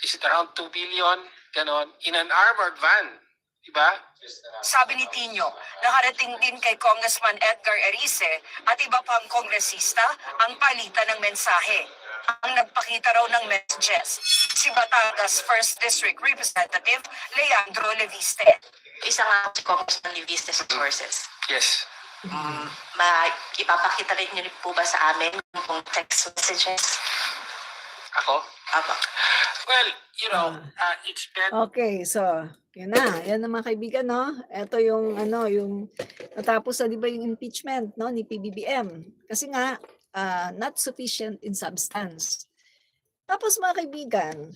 is it around 2 billion, ganon, in an armored van, diba? Sabi ni Tino, nakarating din kay Congressman Edgar Erice at iba pang kongresista ang palitan ng mensahe. Ang nagpakita raw ng messages, si Batangas 1st District Representative Leandro Leviste. Isa nga si Congressman Leviste sa sources. Yes. Ipapakita rin niyo po ba sa amin yung text messages? Ako? Apa. Well, you know, it's better. Okay, so yan na. Yan na mga kaibigan, no? Ito yung yung natapos na 'di ba yung impeachment, no, ni PBBM. Kasi nga not sufficient in substance. Tapos mga kaibigan,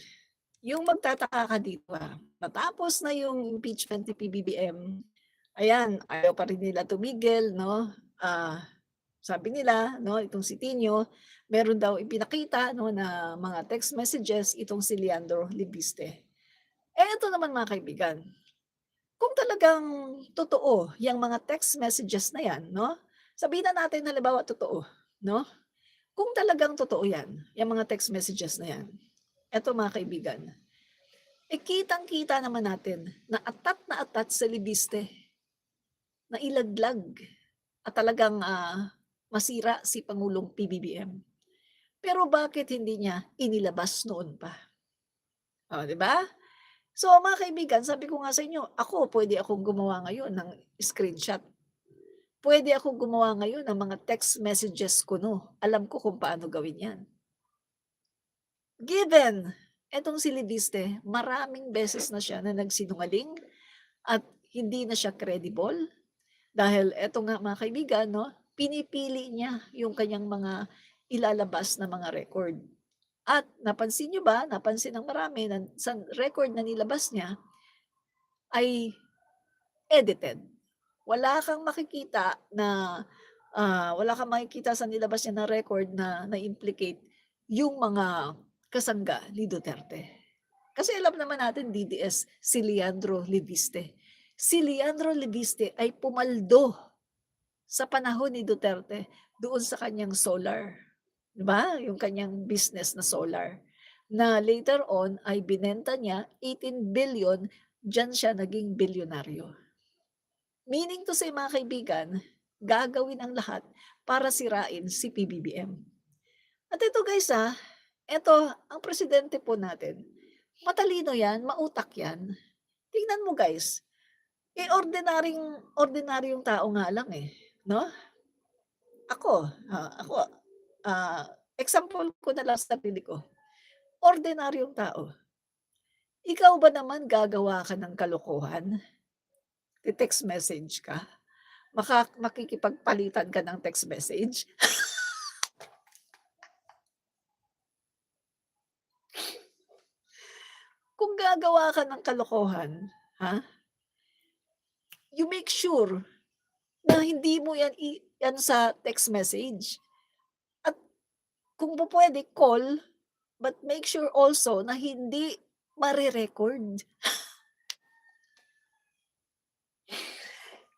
yung magtataka ka dito, natapos na yung impeachment ni PBBM. Ayan, ayaw pa rin nila tumigil, no? Sabi nila, no, itong si Tino, meron daw ipinakita, no, na mga text messages itong si Leandro Leviste. Ito naman mga kaibigan, kung talagang totoo yung mga text messages na yan, no? Sabihin na natin halimbawa totoo, no? Kung talagang totoo yan, yung mga text messages na yan, eto mga kaibigan, kitang-kita naman natin na atat sa Leviste, na ilaglag at talagang masira si Pangulong PBBM. Pero bakit hindi niya inilabas noon pa? Di ba? So mga kaibigan, sabi ko nga sa inyo, pwede akong gumawa ngayon ng screenshot. Pwede akong gumawa ngayon ng mga text messages ko, no? Alam ko kung paano gawin yan. Given, etong si Leviste, maraming beses na siya na nagsinungaling at hindi na siya credible. Dahil eto nga mga kaibigan, no? Pinipili niya yung kanyang mga ilalabas na mga record. At napansin nyo ba, napansin ng marami na sa record na nilabas niya ay edited. Wala kang makikita sa nilabas niya na record na na-implicate yung mga kasangga ni Duterte. Kasi alam naman natin DDS si Leandro Leviste. Si Leandro Leviste ay pumaldo sa panahon ni Duterte doon sa kanyang solar. Diba? Yung kanyang business na solar. Na later on ay binenta niya 18 billion, dyan siya naging bilyonaryo. Meaning to say mga kaibigan, gagawin ang lahat para sirain si PBBM. At ito guys ito ang presidente po natin. Matalino yan, mautak yan. Tingnan mo guys, ordinaryong tao nga lang no? Example ko na lang sa sarili ko. Ordinaryong tao. Ikaw ba naman gagawa ka ng kalokohan? Text message ka? Makikipagpalitan ka ng text message? Kung gagawa ka ng kalokohan, you make sure na hindi mo yan sa text message. Kung po pwede, call, but make sure also na hindi marirecord.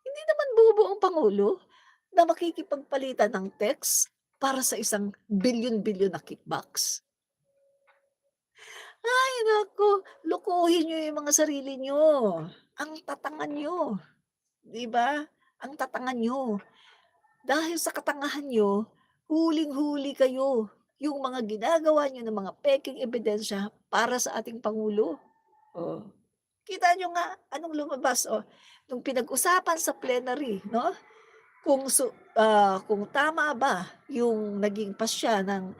Hindi naman buo ang Pangulo na makikipagpalitan ng text para sa isang bilyon-bilyon na kickbacks. Ay, naku, lukuhin nyo yung mga sarili nyo. Ang tatangan nyo. Diba? Ang tatangan nyo. Dahil sa katangahan nyo, huling-huli kayo yung mga ginagawa nyo ng mga peking ebidensya para sa ating Pangulo. Kita nyo nga anong lumabas nung pinag-usapan sa plenary, no? Kung tama ba yung naging pasya ng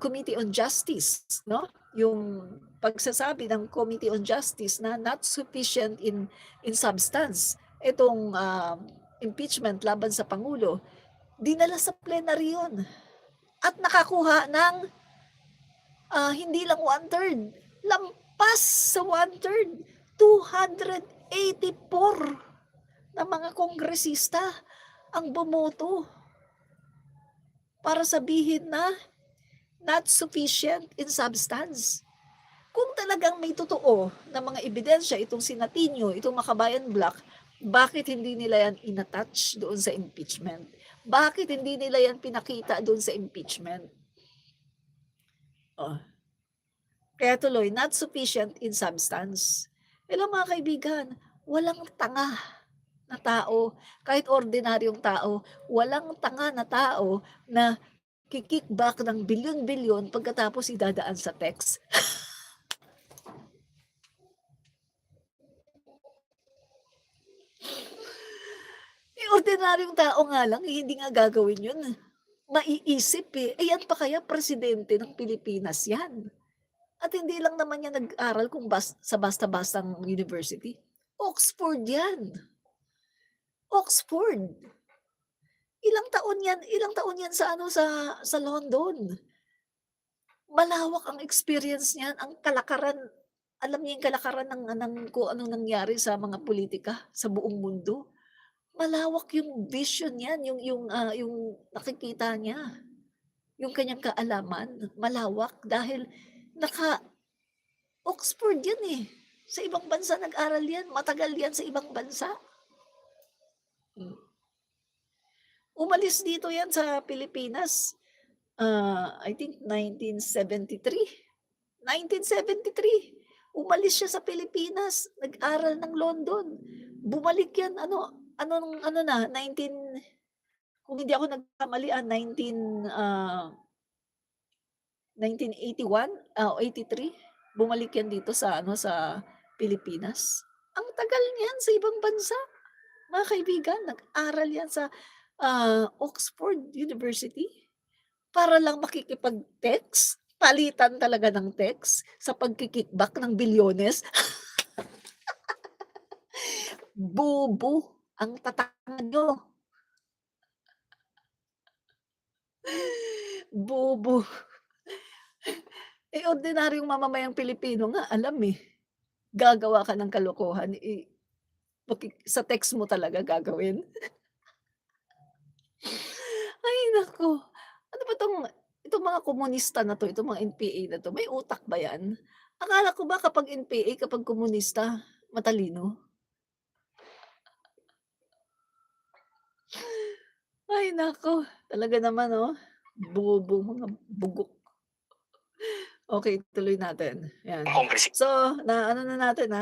Committee on Justice, no? Yung pagsasabi ng Committee on Justice na not sufficient in substance itong impeachment laban sa Pangulo. Dinala sa plenary yun. At nakakuha ng hindi lang 1/3. Lampas sa 1/3. 284 na mga kongresista ang bumoto para sabihin na not sufficient in substance. Kung talagang may totoo na mga ebidensya itong Sinatinio, itong Makabayan Black, bakit hindi nila yan inattach doon sa impeachment? Bakit hindi nila yan pinakita doon sa impeachment? Kaya tuloy, not sufficient in substance. Hello mga kaibigan, walang tanga na tao, kahit ordinaryong tao, walang tanga na tao na ki-kickback ng bilyon-bilyon pagkatapos idadaan sa text. Ordinaryong tao nga lang, hindi nga gagawin yun. Maiisip yan pa kaya presidente ng Pilipinas yan? At hindi lang naman yan nag-aral kung sa basta-bastang university. Oxford yan. Oxford. Ilang taon yan sa London. Malawak ang experience niyan, ang kalakaran, alam niya yung kalakaran ng kung anong nangyari sa mga politika sa buong mundo. Malawak yung vision niyan, yung nakikita niya, yung kanyang kaalaman, malawak dahil Oxford yan. Sa ibang bansa nag-aral yan, matagal yan sa ibang bansa. Umalis dito yan sa Pilipinas, I think 1973. 1973, umalis siya sa Pilipinas, nag-aral ng London. Bumalik yan, ano na, kung hindi ako nagkamali, 1981 o 83, bumalik yan dito sa Pilipinas. Ang tagal niyan sa ibang bansa. Mga kaibigan, nag-aral yan sa Oxford University para lang makikipag-text, palitan talaga ng text sa pagki-kickback ng bilyones. Bobo ang tatanga niyo. Bobo. Ordinaryong mamamayang Pilipino nga alam gagawa ka ng kalokohan, sa text mo talaga gagawin. Ay naku, ano ba itong mga komunista na 'to, itong mga NPA na 'to, may utak ba yan? Akala ko ba kapag NPA, kapag komunista, matalino? Ay naku, talaga naman bobo, mga bugok. Okay, tuloy natin, yan. So, na ano na natin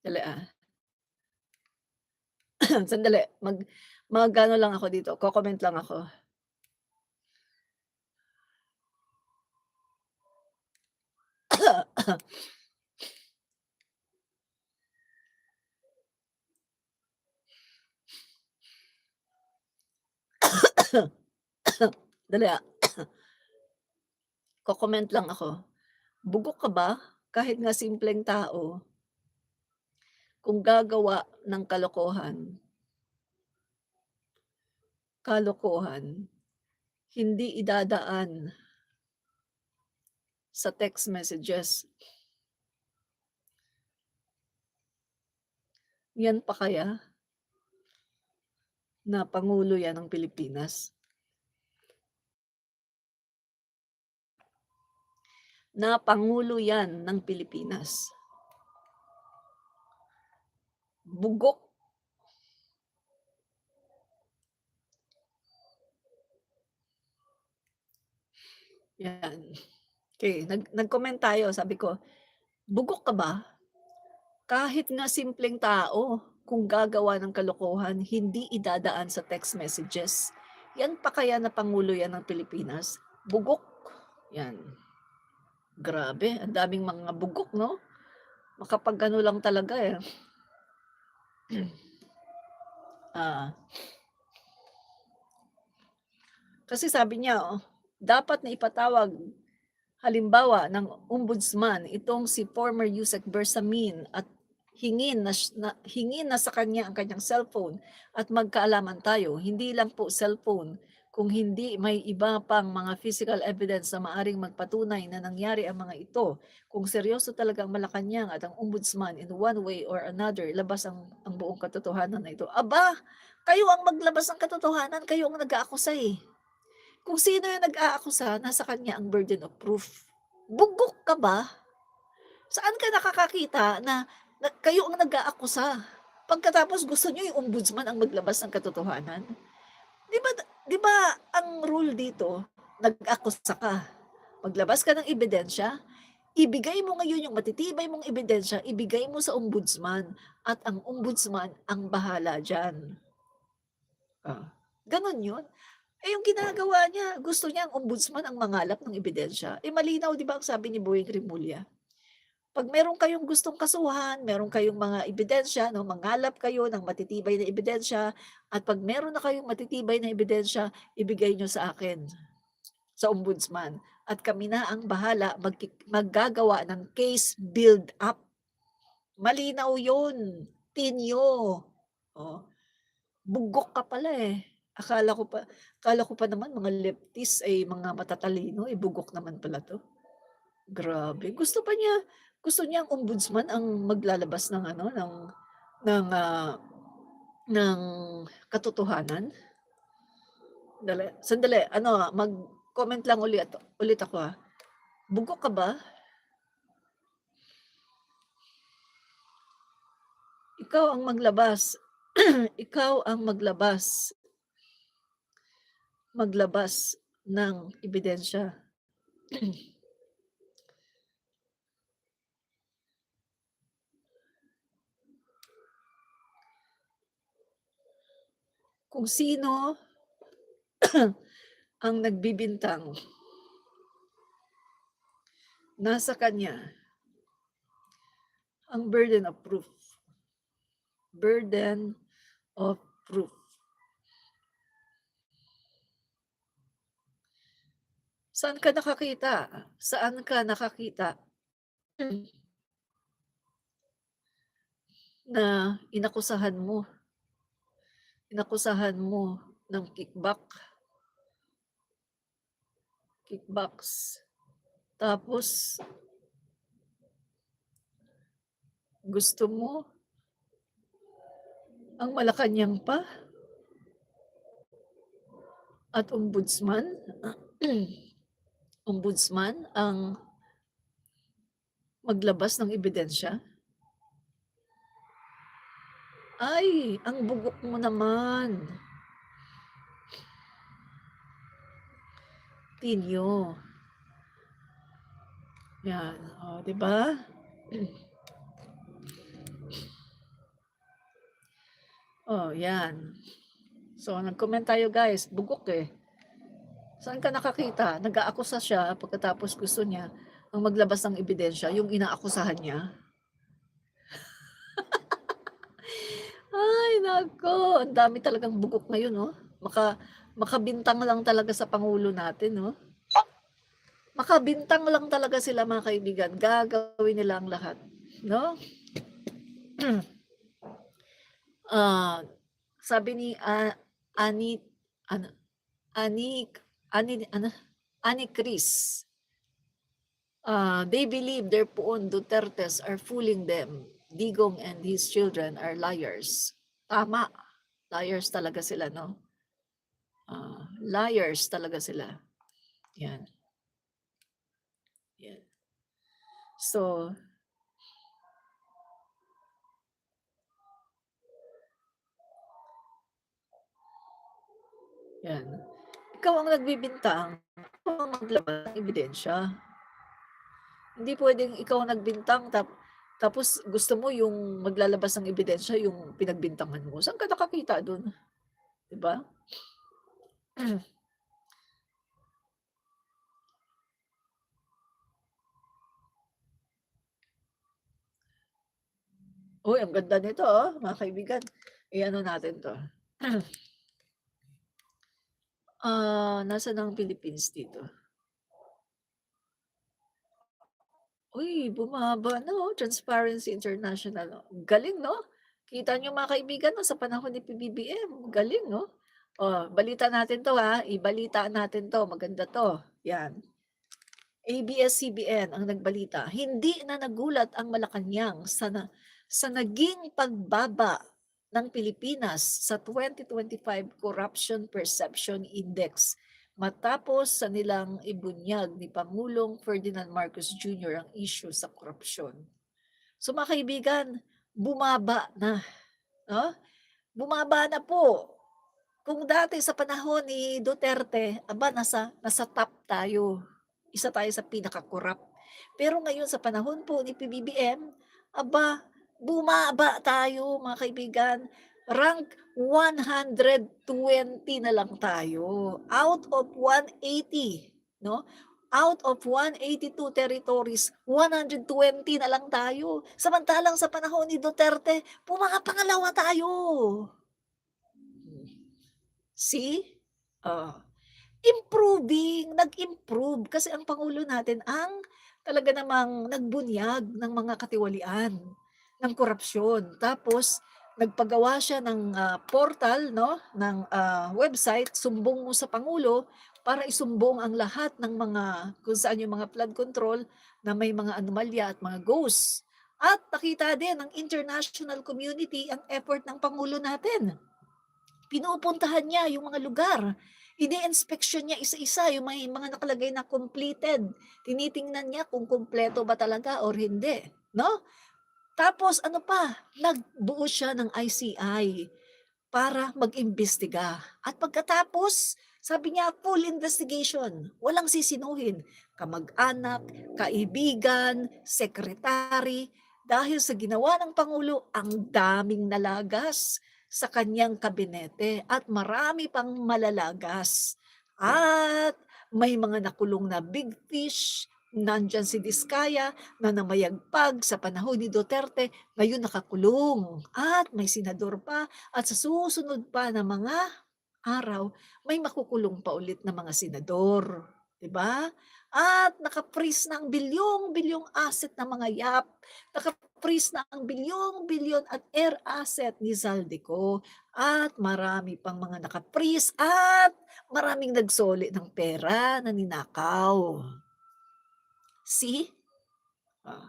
dali sandali, mag-ano lang ako dito, ko-comment lang ako. Dali ko-comment lang ako. Bugok ka ba kahit nga simpleng tao kung gagawa ng kalokohan, hindi idadaan sa text messages. Yan pa kaya na Pangulo yan ng Pilipinas? Na Pangulo yan ng Pilipinas. Bugok. Yan. Okay, nag-comment tayo, sabi ko, bugok ka ba? Kahit nga simpleng tao, kung gagawa ng kalokohan, hindi idadaan sa text messages. Yan pa kaya na Pangulo yan ng Pilipinas? Bugok. Yan. Grabe, ang daming mga bugok, no? Makapag-ano lang talaga kasi sabi niya, dapat na ipatawag halimbawa ng ombudsman itong si former Yusek Bersamin at hingin na sa kanya ang kanyang cellphone at magkaalaman tayo, hindi lang po cellphone, kung hindi may iba pang mga physical evidence na maaring magpatunay na nangyari ang mga ito. Kung seryoso talagang Malacanang at ang ombudsman in one way or another, labas ang buong katotohanan na ito. Aba, kayo ang maglabas ng katotohanan, kayo ang nag-aakusa Kung sino yung nag-aakusa, nasa kanya ang burden of proof. Bugok ka ba? Saan ka nakakakita na kayo ang nag-aakusa? Pagkatapos gusto niyo yung ombudsman ang maglabas ng katotohanan? 'Di ba ang rule dito, nag-akusa ka, maglabas ka ng ebidensya, ibigay mo ngayon yung matitibay mong ebidensya, ibigay mo sa ombudsman at ang ombudsman ang bahala diyan. Gano'n 'yun. Eh, yung ginagawa niya, gusto niya ang ombudsman ang mangalap ng ebidensya. Eh, malinaw 'di ba ang sabi ni Boyeng Rimulya? 'Pag meron kayong gustong kasuhan, meron kayong mga ebidensya 'no, mangalap kayo ng matitibay na ebidensya at 'pag meron na kayong matitibay na ebidensya, ibigay niyo sa akin, sa ombudsman at kami na ang bahala maggagawa ng case build up. Malinaw 'yun, tinyo. Oh, bugok ka pala, eh. Akala ko pa naman mga leftist ay mga matatalino, eh, bugok naman pala 'to. Grabe, gusto niya ang ombudsman ang maglalabas ng ano, ng, ng katotohanan? Sandali ano, mag-comment lang ulit ako, Bugok ka ba? Ikaw ang maglabas. Ikaw ang maglabas ng ebidensya. Kung sino ang nagbibintang, nasa kanya ang burden of proof. Burden of proof. Saan ka nakakita? Saan ka nakakita na inakusahan mo ng kickbacks, tapos gusto mo ang Malacanang pa at ombudsman ang maglabas ng ebidensya? Ay, ang bugok mo naman. Tinyo. Yan, 'di ba? Yan. So, nag-comment tayo guys, bugok, eh. Saan ka nakakita? Nag-aakusa siya pagkatapos gusto niya ang maglabas ng ebidensya, yung inaakusahan niya. Ay naku, ang dami talagang bugok ngayon, makabintang lang talaga sa pangulo natin, Makabintang lang talaga sila mga kaibigan, gagawin nila ang lahat, 'no? Sabi ni, Ani ano, Ani Cris, they believe their poon Dutertes are fooling them. Digong and his children are liars. Tama, liars talaga sila, no? Liars talaga sila. Yan. Yan. So, yan. Ikaw ang nagbibintang, ikaw ang maglabas ng ebidensya. Hindi pwedeng ikaw ang nagbintang tapos gusto mo yung maglalabas ng ebidensya yung pinagbintangan mo. Saan ka nakakita dun? 'Di ba? Uy, ang ganda nito, mga kaibigan. I-ano natin 'to. Nasaan ang Philippines dito? Uy, bumaba na, Transparency International. Galing, 'no? Kita niyo mga kaibigan, sa panahon ni PBBM, galing, 'no? Balita natin 'to, ibalita natin 'to, maganda 'to, 'yan. ABS-CBN ang nagbalita, hindi na nagulat ang Malacanang sa naging pagbaba ng Pilipinas sa 2025 Corruption Perception Index matapos sa nilang ibunyag ni Pangulong Ferdinand Marcos Jr. ang issue sa korupsyon. So mga kaibigan, bumaba na. no? Bumaba na po. Kung dati sa panahon ni Duterte, aba nasa top tayo. Isa tayo sa pinaka-korap. Pero ngayon sa panahon po ni PBBM, aba bumaba tayo mga kaibigan. Rank 120 na lang tayo out of 180, no? Out of 182 territories, 120 na lang tayo. Samantalang sa panahon ni Duterte, pumapangalawa tayo. See? Oh, improving, nag-improve kasi ang pangulo natin ang talaga namang nagbunyag ng mga katiwalian, ng korapsyon. Tapos nagpagawa siya ng, portal 'no, ng, website, "Sumbong mo sa Pangulo," para isumbong ang lahat ng mga kung saan yung mga flood control na may mga anomalya at mga ghosts. At nakita din ng international community ang effort ng pangulo natin. Pinupuntahan niya yung mga lugar. Ini-inspeksyon niya isa-isa yung may mga nakalagay na completed. Tinitingnan niya kung kumpleto ba talaga or hindi, 'no? Tapos ano pa, nagbuo siya ng ICI para mag-imbestiga. At pagkatapos, sabi niya, full investigation, walang sisinuhin. Kamag-anak, kaibigan, sekretary, dahil sa ginawa ng Pangulo, ang daming nalagas sa kanyang kabinete at marami pang malalagas. At may mga nakulong na big fish, nandyan si Diskaya na namayagpag sa panahon ni Duterte, ngayon nakakulong. At may senador pa at sa susunod pa na mga araw, may makukulong pa ulit na mga senador, 'di ba? At naka-freeze na ang bilyong-bilyong asset ng mga YAP, naka-freeze na ang bilyong-bilyon at air asset ni Zaldico, at marami pang mga naka-freeze at maraming nagsoli ng pera na ninakaw. See? Oh.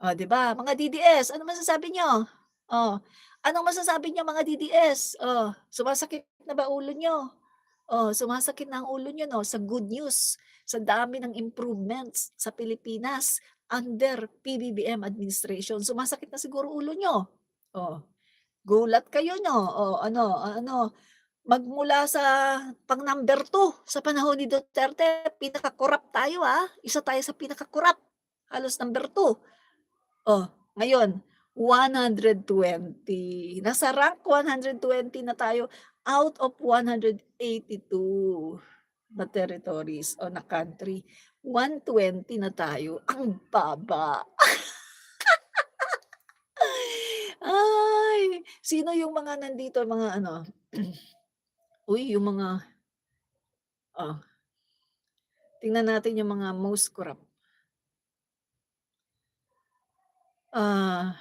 Oh, 'di ba, mga DDS, ano masasabi niyo? Oh, anong masasabi niyo mga DDS? Oh, sumasakit na ba ulo niyo? Oh, sumasakit na ang ulo niyo 'no, sa good news, sa dami ng improvements sa Pilipinas under PBBM administration. Sumasakit na siguro ulo niyo? Oh, gulat kayo 'no? Oh, ano, magmula sa pang-number 2 sa panahon ni Duterte, pinaka-korap tayo, isa tayo sa pinaka-korap, halos number 2. Oh, ngayon 120. Nasa rank 120 na tayo out of 182 na territories o na country. 120 na tayo, ang baba. Ay, sino yung mga nandito, mga ano, uy, yung mga, oh, tingnan natin yung mga most corrupt. Ah,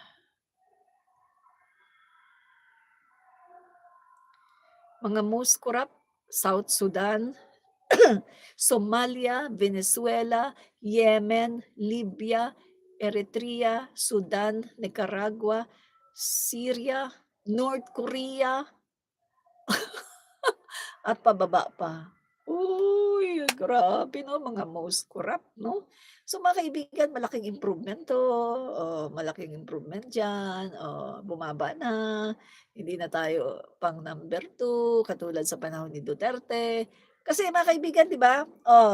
mga most corrupt, South Sudan, Somalia, Venezuela, Yemen, Libya, Eritrea, Sudan, Nicaragua, Syria, North Korea, at pababa pa. Uy, grabe 'no, mga most corrupt 'no. So mga kaibigan, malaking improvement 'to, malaking improvement diyan, bumaba na, hindi na tayo pang number 2 katulad sa panahon ni Duterte. Kasi mga kaibigan 'di ba,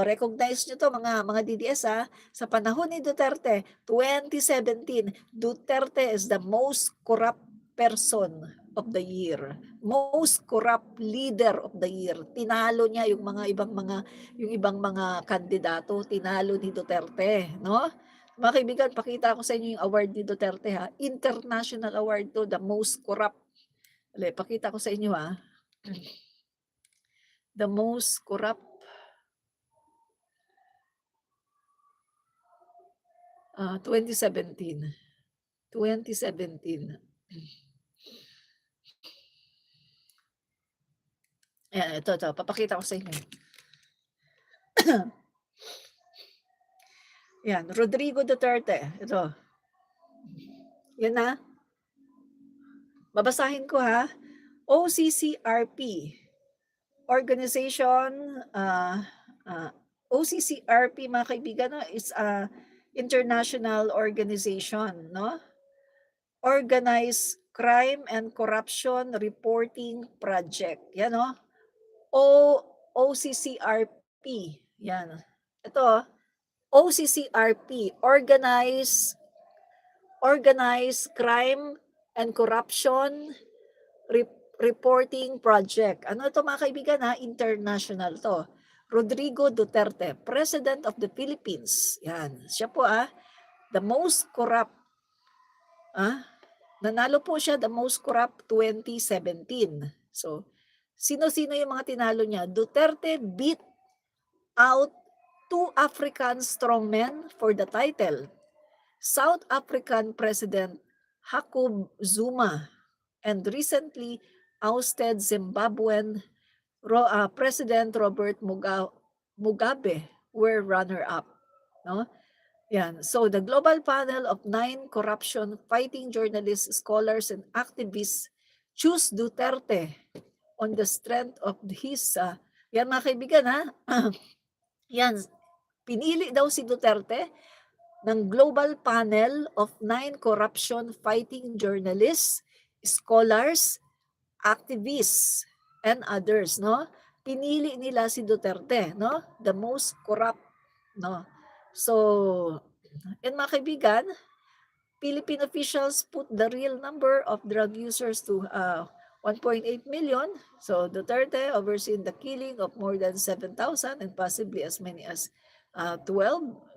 recognize niyo 'to mga DDS, sa panahon ni Duterte, 2017, Duterte is the most corrupt person of the year. Most corrupt leader of the year. Tinalo niya yung ibang mga kandidato, tinalo ni Duterte, no? Mga kaibigan, pakita ko sa inyo yung award ni Duterte ha. International award to, the most corrupt. Pakita ko sa inyo ha. The most corrupt. 2017. 2017. Ayan, ito, papakita ko sa inyo. Yan, Rodrigo Duterte, ito. Yan na. Babasahin ko ha. OCCRP, organization, OCCRP mga kaibigan, no, is a international organization, no? Organized Crime and Corruption Reporting Project. Yan OCCRP. Yan. Ito, OCCRP, Organized Crime and Corruption Reporting Project. Ano ito mga kaibigan international to. Rodrigo Duterte, President of the Philippines. Yan. Siya po the most corrupt. Nanalo po siya the most corrupt 2017. So, sino-sino yung mga tinalo niya? Duterte beat out 2 African strongmen for the title. South African President Jacob Zuma and recently ousted Zimbabwean President Robert Mugabe were runner-up. No? Yan. So the global panel of 9 corruption-fighting journalists, scholars, and activists choose Duterte on the strength of his, yan mga kaibigan yan, pinili daw si Duterte ng global panel of 9 corruption-fighting journalists, scholars, activists, and others, no? Pinili nila si Duterte, no? The most corrupt, no? So, and mga kaibigan, Philippine officials put the real number of drug users to 1.8 million. So, Duterte overseen the killing of more than 7,000 and possibly as many as 12.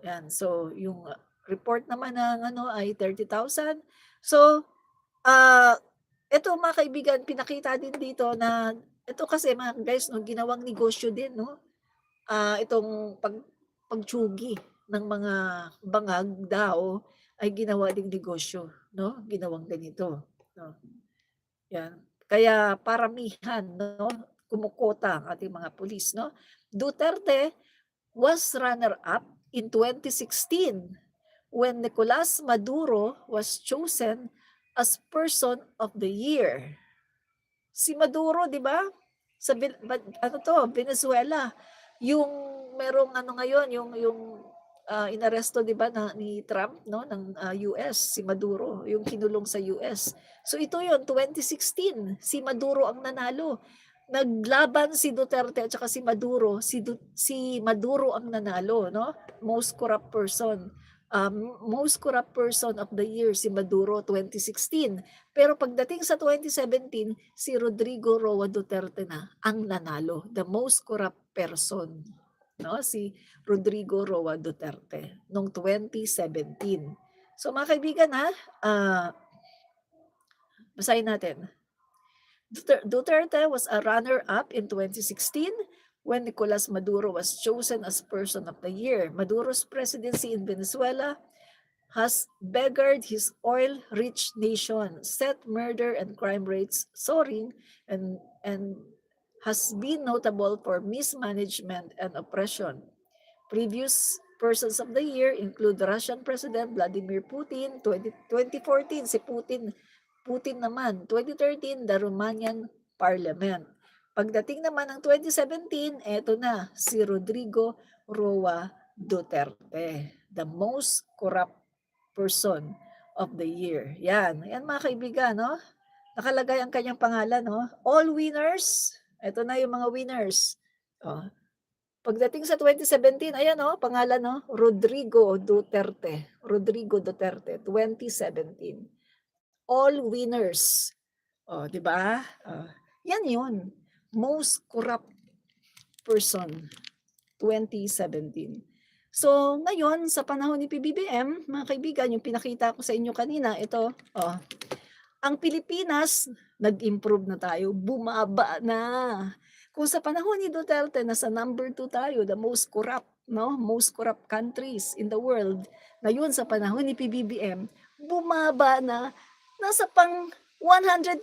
Yan. So, yung report naman ng ay 30,000. So, ito mga kaibigan, pinakita din dito na ito kasi mga guys, ginawang negosyo din, no? Itong pagtsugi ng mga bangag daw ay ginawa ding negosyo, no? Ginawang ganito, no? Yan. Kaya paramihan, no? Kumukota ang ating mga pulis, no? Duterte was runner-up in 2016 when Nicolas Maduro was chosen as Person of the Year. Si Maduro, di ba? Sa Venezuela, yung merong ngayon, yung inaresto, di ba, ni Trump, no, ng US, si Maduro, yung kinulong sa US. So ito yun, 2016, si Maduro ang nanalo. Naglaban si Duterte at saka si Maduro, si Maduro ang nanalo, no? Most corrupt person of the year si Maduro 2016. Pero pagdating sa 2017, si Rodrigo Roa Duterte na ang nanalo, the most corrupt person, no? Si Rodrigo Roa Duterte noong 2017. So mga kaibigan basahin natin. Duterte was a runner-up in 2016 when Nicolas Maduro was chosen as Person of the Year. Maduro's presidency in Venezuela has beggared his oil-rich nation, set murder and crime rates soaring, and has been notable for mismanagement and oppression. Previous Persons of the Year include Russian President Vladimir Putin, 2014 si Putin naman, 2013 the Romanian Parliament. Pagdating naman ng 2017, eto na si Rodrigo Roa Duterte, the most corrupt person of the year. Yan mga kaibigan, no? Nakalagay ang kanyang pangalan, no? All winners. Eto na yung mga winners. Pagdating sa 2017, ayan pangalan, no? Rodrigo Duterte. Rodrigo Duterte, 2017. All winners. Di ba? Yan yun. Most corrupt person 2017. So, ngayon, sa panahon ni PBBM, mga kaibigan, yung pinakita ko sa inyo kanina, ito, ang Pilipinas, nag-improve na tayo, bumaba na. Kung sa panahon ni Duterte, nasa number 2 tayo, the most corrupt, no? Most corrupt countries in the world. Ngayon, sa panahon ni PBBM, bumaba na, nasa pang 120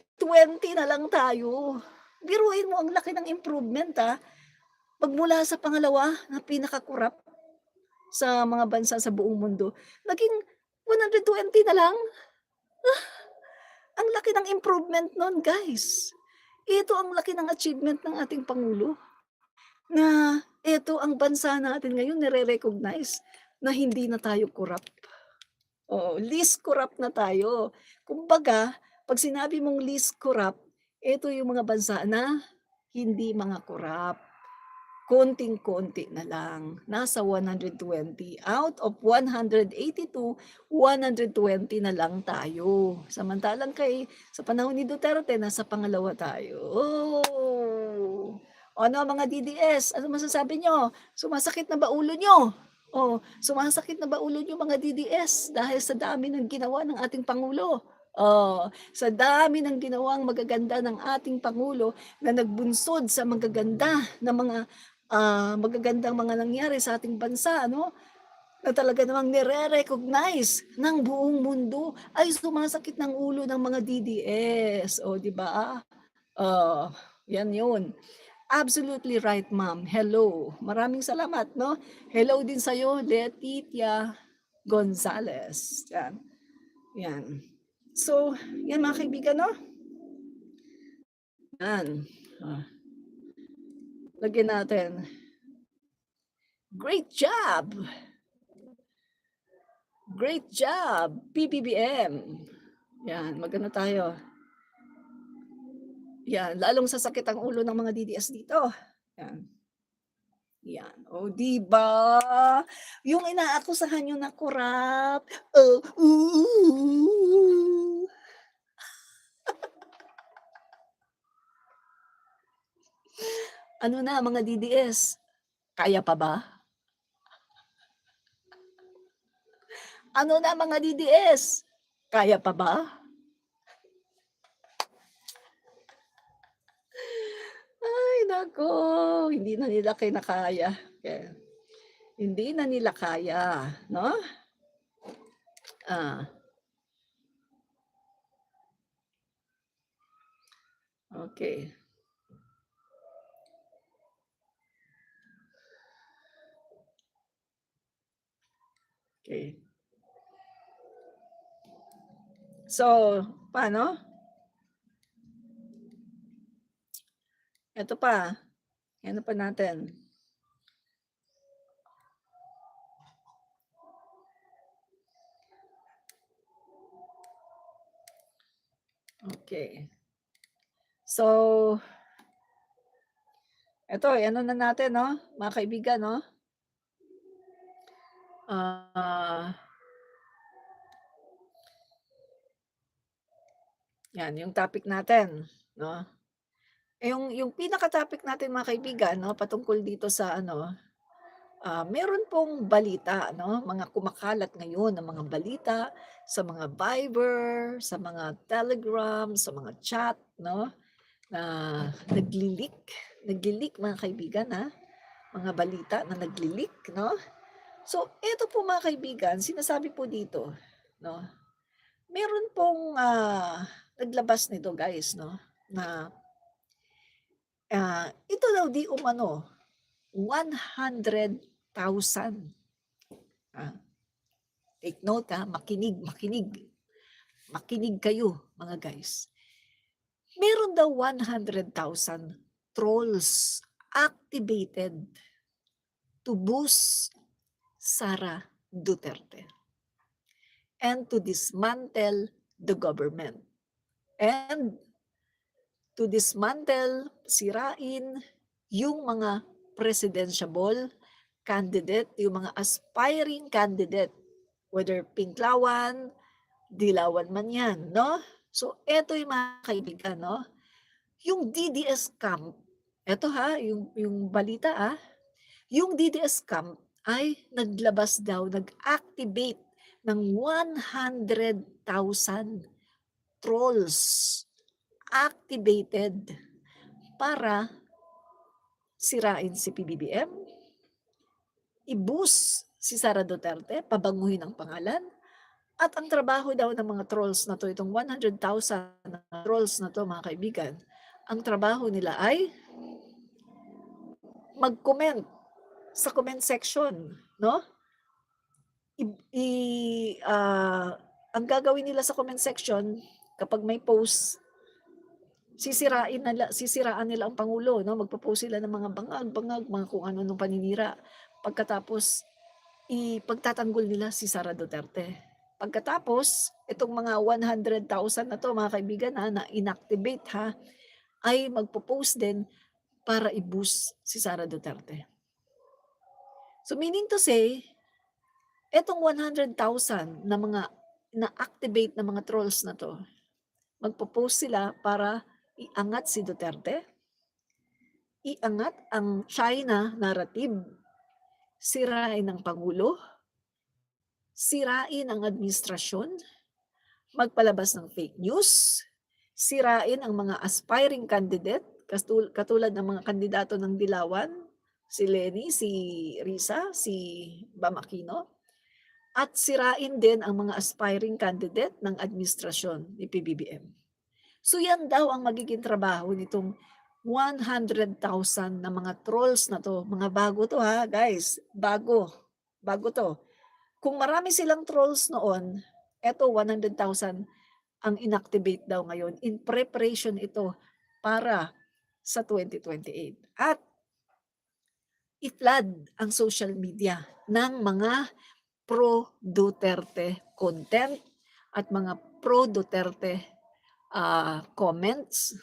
na lang tayo. Biruin mo ang laki ng improvement Pagmula sa pangalawa na pinaka-corrupt sa mga bansa sa buong mundo, naging 120 na lang. Ang laki ng improvement nun, guys. Ito ang laki ng achievement ng ating Pangulo. Na ito ang bansa natin ngayon nire-recognize na hindi na tayo corrupt. Least corrupt na tayo. Kumbaga, Pag sinabi mong least corrupt, ito yung mga bansa na hindi mga corrupt. Konting-konti na lang, nasa 120 out of 182, 120 na lang tayo. Samantalang sa panahon ni Duterte, nasa pangalawa tayo. Oh! O ano mga DDS, ano masasabi nyo? Sumasakit na ba ulo nyo? Oh, sumasakit na ba ulo nyo mga DDS dahil sa dami ng ginawa ng ating Pangulo? Oh, sa dami ng ginawang magaganda ng ating Pangulo na nagbunsod sa magaganda na mga magagandang mga nangyari sa ating bansa, no? Na talaga namang nire-recognize ng buong mundo, ay sumasakit ng ulo ng mga DDS. O, di ba? Yan yun. Absolutely right, ma'am. Hello. Maraming salamat, no? Hello din sa'yo, Letitia Gonzalez. Yan. Yan. So, yan mga kaibigan, no? Yan. Lagyan natin. Great job! Great job, PBBM. Yan, magano tayo. Yan, lalong sasakit ang ulo ng mga DDS dito. Yan. Yan. O, di ba? Yung inaakusahan nyo na corrupt. Ano na mga DDS? Kaya pa ba? Ano na mga DDS? Kaya pa ba? Ay, nako. Hindi na nila kinakaya. Okay. Hindi na nila kaya. No? Okay. Okay. So, paano? Ito pa. Ano pa natin? Okay. So, ito, ano na natin, no? Mga kaibigan, no? Yan, yung topic natin, no? Yung pinaka-topic natin mga kaibigan, no, patungkol dito sa meron pong balita, no, mga kumakalat ngayon ng mga balita sa mga Viber, sa mga Telegram, sa mga chat, no, na nagli-leak mga kaibigan, ha? Mga balita na nagli-leak, no? So, ito po mga kaibigan, sinasabi po dito, no, meron pong naglabas nito guys, no, na ito daw di umano 100,000. Take note, makinig kayo mga guys. Meron daw 100,000 trolls activated to boost Sara Duterte and to dismantle the government and to dismantle, sirain yung mga presidential candidate, yung mga aspiring candidate, whether Pinklawan, Dilawan man yan, no? So, eto yung mga kaibigan, no? Yung DDS camp, eto yung balita yung DDS camp ay naglabas daw, nag-activate ng 100,000 trolls activated para sirain si PBBM, i-boost si Sara Duterte, pabanguhin ang pangalan, at ang trabaho daw ng mga trolls na to, itong 100,000 na trolls na to mga kaibigan, ang trabaho nila ay mag-comment sa comment section, no? Ang gagawin nila sa comment section kapag may post, sisiraan nila ang Pangulo, no? Magpo-post sila ng mga bangag, mga kung ano nung paninira. Pagkatapos ipagtatanggol nila si Sara Duterte. Pagkatapos, itong mga 100,000 na to mga kaibigan na inactivate ay magpo-post din para i-boost si Sara Duterte. So meaning to say, etong 100,000 na mga na-activate na mga trolls na to, magpo-post sila para iangat si Duterte, iangat ang China narrative, sirain ang Pangulo, sirain ang administrasyon, magpalabas ng fake news, sirain ang mga aspiring candidate, katulad ng mga kandidato ng Dilawan, si Lenny, si Risa, si Bam Aquino, at sirain din ang mga aspiring candidate ng administrasyon ni PBBM. So yan daw ang magiging trabaho nitong 100,000 na mga trolls na to. Mga bago to guys. Bago. Bago to. Kung marami silang trolls noon, eto 100,000 ang inactivate daw ngayon. In preparation ito para sa 2028. At i-flood ang social media ng mga pro-Duterte content at mga pro-Duterte comments.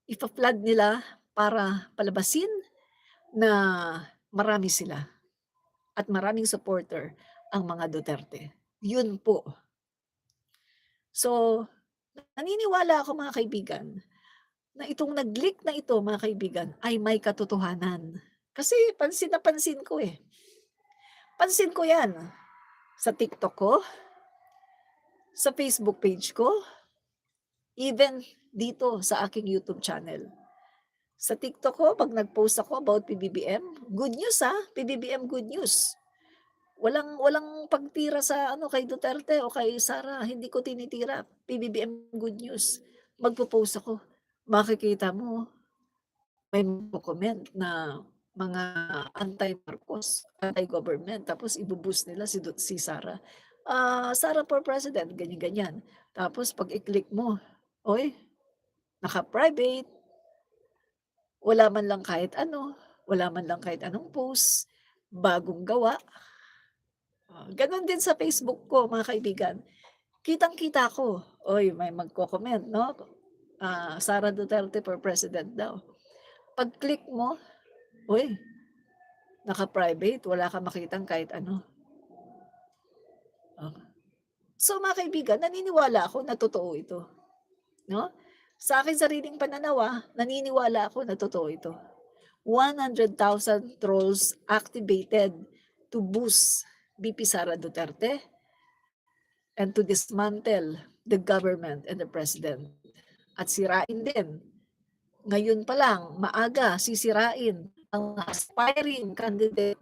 Ipa-flood nila para palabasin na marami sila at maraming supporter ang mga Duterte. Yun po. So, naniniwala ako mga kaibigan na itong nag-leak na ito mga kaibigan ay may katotohanan. Kasi pansin na pansin ko Pansin ko yan sa TikTok ko, sa Facebook page ko, even dito sa aking YouTube channel. Sa TikTok ko, pag nag-post ako about PBBM, good news PBBM good news. Walang pagtira sa kay Duterte o kay Sara, hindi ko tinitira. PBBM good news. Magpo-post ako. Makikita mo, may comment na mga anti-Marcos, anti-government, tapos ibuboost nila si Sara. Sara for president, ganyan-ganyan. Tapos pag i-click mo, oy, naka-private, wala man lang kahit anong post, bagong gawa. Ganon din sa Facebook ko, mga kaibigan. Kitang-kita ko, oy, may magko-comment, no? Sara Duterte for president daw. Pag-click mo, uy, naka-private, wala kang makitang kahit ano. So mga kaibigan, naniniwala ako na totoo ito. No? Sa akin sariling pananaw, naniniwala ako na totoo ito. 100,000 trolls activated to boost VP Sara Duterte and to dismantle the government and the president. At sirain din. Ngayon pa lang, maaga sisirain ang aspiring candidate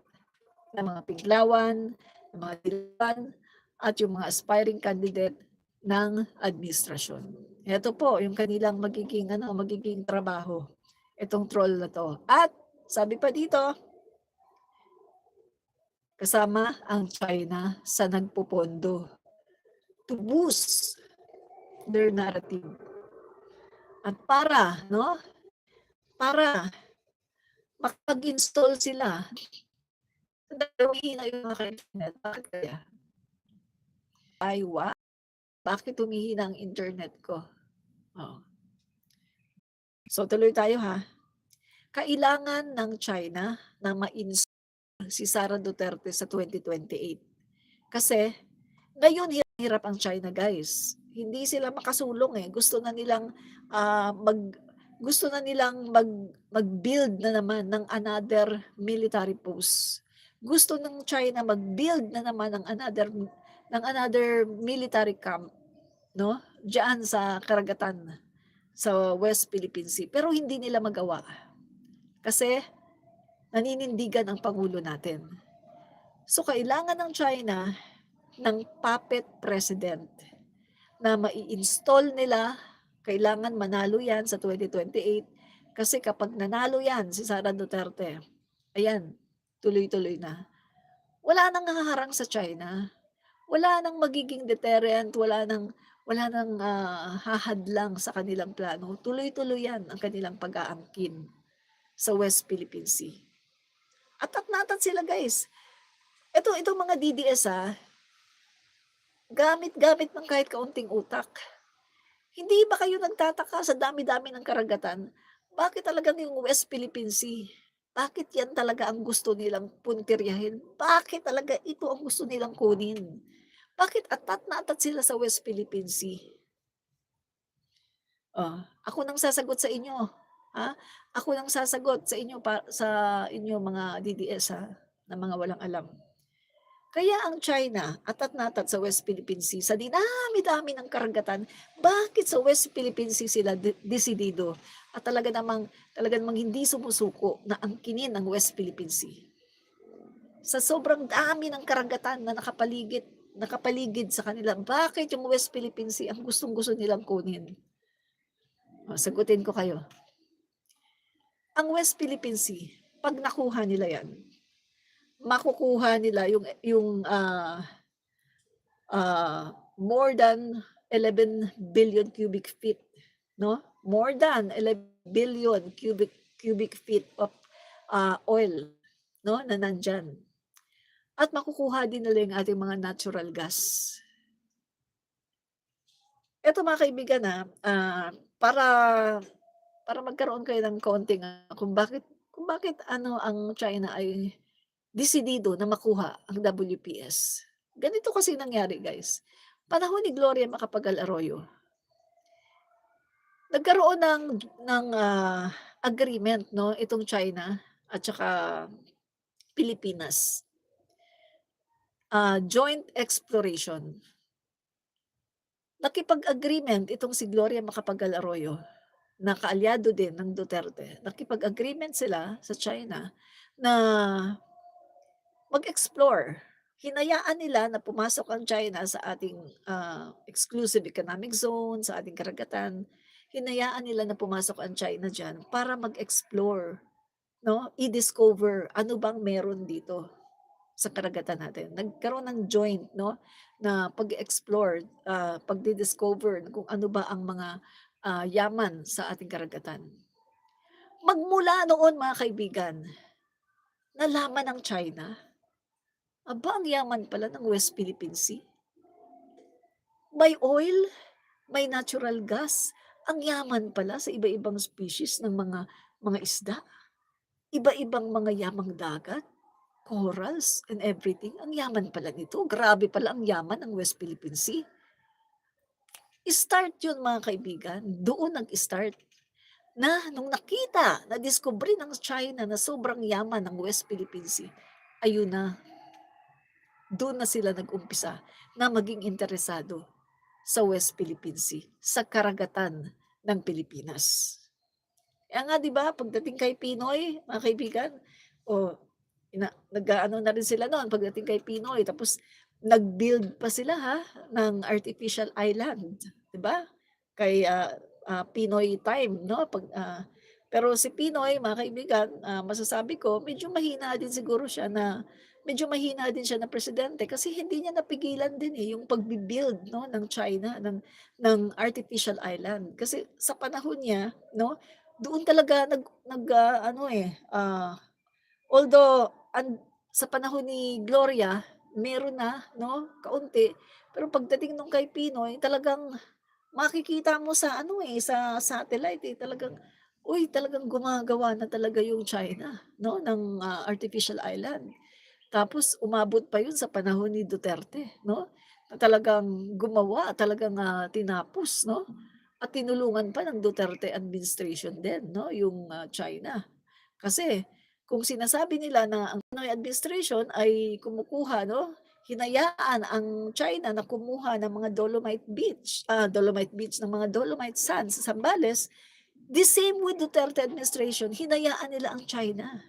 ng mga Piglawan, ng mga Dilawan, at yung mga aspiring candidate ng administrasyon. Ito po yung kanilang magiging trabaho. Itong troll na to. At sabi pa dito, kasama ang China sa nagpupondo to boost their narrative. At para makapag-install sila. Humihina yung mga internet. Bakit kaya? Bakit humihina ang internet ko? So tuloy tayo Kailangan ng China na ma-install si Sara Duterte sa 2028. Kasi ngayon hirap ang China, guys. Hindi sila makasulong Gusto na nilang mag-build na naman ng another military post. Gusto ng China mag-build na naman ng another military camp, no? Diyan sa karagatan sa West Philippine Sea. Pero hindi nila magawa. Kasi naninindigan ang Pangulo natin. So kailangan ng China ng puppet president na mai-install nila. Kailangan manalo yan sa 2028 kasi kapag nanalo yan si Sara Duterte, ayan, tuloy-tuloy na. Wala nang haharang sa China. Wala nang magiging deterrent, wala nang hahadlang sa kanilang plano. Tuloy-tuloy yan ang kanilang pag-aangkin sa West Philippine Sea. At natat sila, guys. Ito mga DDS gamit-gamit ng kahit kaunting utak. Hindi ba kayo nagtataka sa dami-dami ng karagatan, bakit talagang yung West Philippine Sea, bakit yan talaga ang gusto nilang puntiryahin? Bakit talaga ito ang gusto nilang kunin? Bakit atat na atat sila sa West Philippine Sea? Oh, ako nang sasagot sa inyo, ha? Ako nang sasagot sa inyo sa inyo mga DDS, ha, na mga walang alam. Kaya ang China atat na atat sa West Philippine Sea sa dinami-dami ng karagatan, bakit sa West Philippine Sea sila desidido at talaga namang hindi sumusuko na angkinin ang West Philippine Sea? Sa sobrang dami ng karagatan na nakapaligid sa kanila, bakit yung West Philippine Sea ang gustong-gusto nilang kunin? Oh, sagutin ko kayo. Ang West Philippine Sea, 'pag nakuha nila 'yan, makukuha nila more than 11 billion cubic feet, no? More than 11 billion cubic feet of oil, no, na nandiyan. At makukuha din nila yung ating mga natural gas. Eto mga kaibigan, para magkaroon kayo ng konting, kung bakit ano ang China ay desidido na makuha ang WPS. Ganito kasi nangyari, guys. Panahon ni Gloria Macapagal-Arroyo, nagkaroon ng agreement, 'no, itong China at saka Pilipinas. Joint exploration. Nakipag-agreement itong si Gloria Macapagal-Arroyo na kaalyado din ng Duterte. Nakipag-agreement sila sa China na mag-explore. Hinayaan nila na pumasok ang China sa ating exclusive economic zone, sa ating karagatan. Hinayaan nila na pumasok ang China diyan para mag-explore, 'no? I-discover ano bang meron dito sa karagatan natin. Nagkaroon ng joint, 'no, na pag-explore, pagdi-discover kung ano ba ang mga yaman sa ating karagatan. Magmula noon mga kaibigan, nalaman ng China, aba ang yaman pala ng West Philippine Sea. May oil, may natural gas, ang yaman pala sa iba-ibang species ng mga isda, iba-ibang mga yamang dagat, corals and everything. Ang yaman pala nito, grabe pala ang yaman ng West Philippine Sea. Start 'yun mga kaibigan, doon nag-start. Na nung nakita, nadiskubre ng China na sobrang yaman ng West Philippine Sea, ayun na, doon na sila nag-umpisa na maging interesado sa West Philippine Sea, sa karagatan ng Pilipinas. Kaya nga 'di ba pagdating kay Pinoy, mga kaibigan, oh, nag-aano na rin sila noon pagdating kay Pinoy tapos nag-build pa sila, ng artificial island, 'di ba? Kay, Pinoy time, 'no, pero si Pinoy mga kaibigan, masasabi ko medyo mahina din siya na presidente kasi hindi niya napigilan din, yung pagbi-build, 'no, ng China ng artificial island. Kasi sa panahon niya, 'no, doon talaga ano, although sa panahon ni Gloria meron na, 'no, kaunti, pero pagdating nung kay Pinoy talagang makikita mo sa ano, sa satellite, talagang, uy, talagang gumagawa na talaga yung China, 'no, ng, artificial island. Tapos umabot pa yun sa panahon ni Duterte, 'no, na talagang gumawa, talagang, tinapos, 'no, at tinulungan pa ng Duterte administration din, 'no, yung, China. Kasi kung sinasabi nila na ang Pinoy administration ay kumukuha, 'no, hinayaan ang China na kumuha ng mga Dolomite Beach, ng mga Dolomite sand sa Zambales, the same with Duterte administration, hinayaan nila ang China